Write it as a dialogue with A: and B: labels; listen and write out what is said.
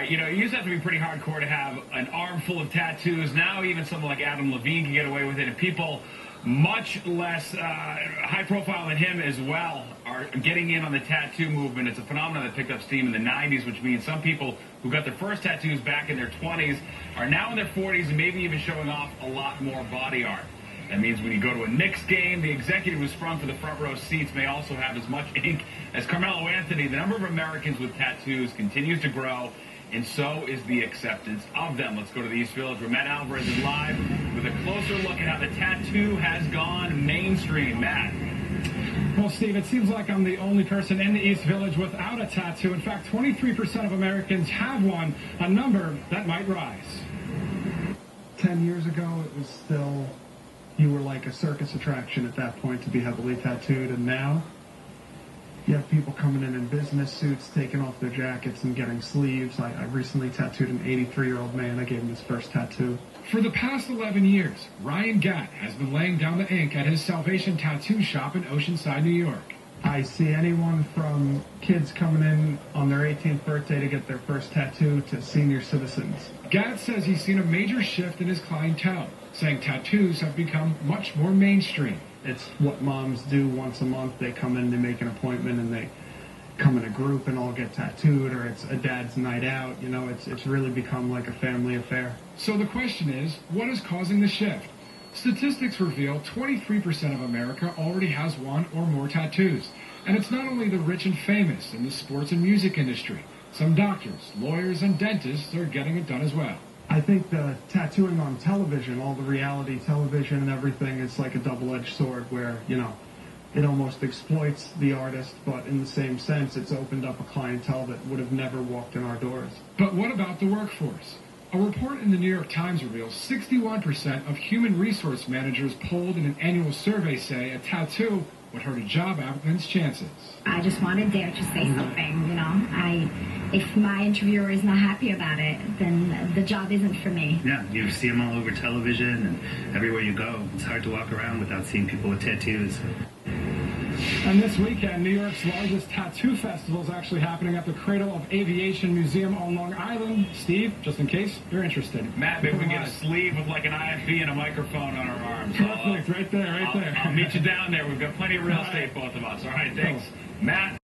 A: You know, it used to have to be pretty hardcore to have an arm full of tattoos. Now even someone like Adam Levine can get away with it, and people much less high profile than him as well are getting in on the tattoo movement. It's a phenomenon that picked up steam in the 90s, which means some people who got their first tattoos back in their 20s are now in their 40s and maybe even showing off a lot more body art. That means when you go to a Knicks game, the executive who sprung for the front row seats may also have as much ink as Carmelo Anthony. The number of Americans with tattoos continues to grow, and so is the acceptance of them. Let's go to the East Village where Matt Alvarez is live with a closer look at how the tattoo has gone mainstream. Matt.
B: Well, Steve, it seems like I'm the only person in the East Village without a tattoo. In fact, 23% of Americans have one, a number that might rise. 10 years ago, it was still, you were like a circus attraction at that point to be heavily tattooed, and now you have people coming in business suits, taking off their jackets and getting sleeves. I recently tattooed an 83-year-old man. I gave him his first tattoo. For the past 11 years, Ryan Gatt has been laying down the ink at his Salvation Tattoo Shop in Oceanside, New York. I see anyone from kids coming in on their 18th birthday to get their first tattoo to senior citizens. Gatt says he's seen a major shift in his clientele, saying tattoos have become much more mainstream. It's what moms do once a month. They come in, they make an appointment, and they come in a group and all get tattooed, or it's a dad's night out. You know, it's really become like a family affair. So the question is, what is causing the shift? Statistics reveal 23% of America already has one or more tattoos. And it's not only the rich and famous in the sports and music industry. Some doctors, lawyers, and dentists are getting it done as well. I think the tattooing on television, all the reality television and everything, is like a double-edged sword where, you know, it almost exploits the artist, but in the same sense, it's opened up a clientele that would have never walked in our doors. But what about the workforce? A report in the New York Times reveals 61% of human resource managers polled in an annual survey say a tattoo would hurt a job applicant's chances.
C: I just wanted there to say something, you know. If my interviewer is not happy about it, then the job isn't for me.
D: Yeah, you see them all over television and everywhere you go. It's hard to walk around without seeing people with tattoos.
B: And this weekend, New York's largest tattoo festival is actually happening at the Cradle of Aviation Museum on Long Island. Steve, just in case you're interested.
A: Matt, maybe we can get a sleeve with like an IFB and a microphone on our arms.
B: Perfect, right there.
A: I'll meet you down there. We've got plenty of real estate, both of us. All right, thanks. Matt.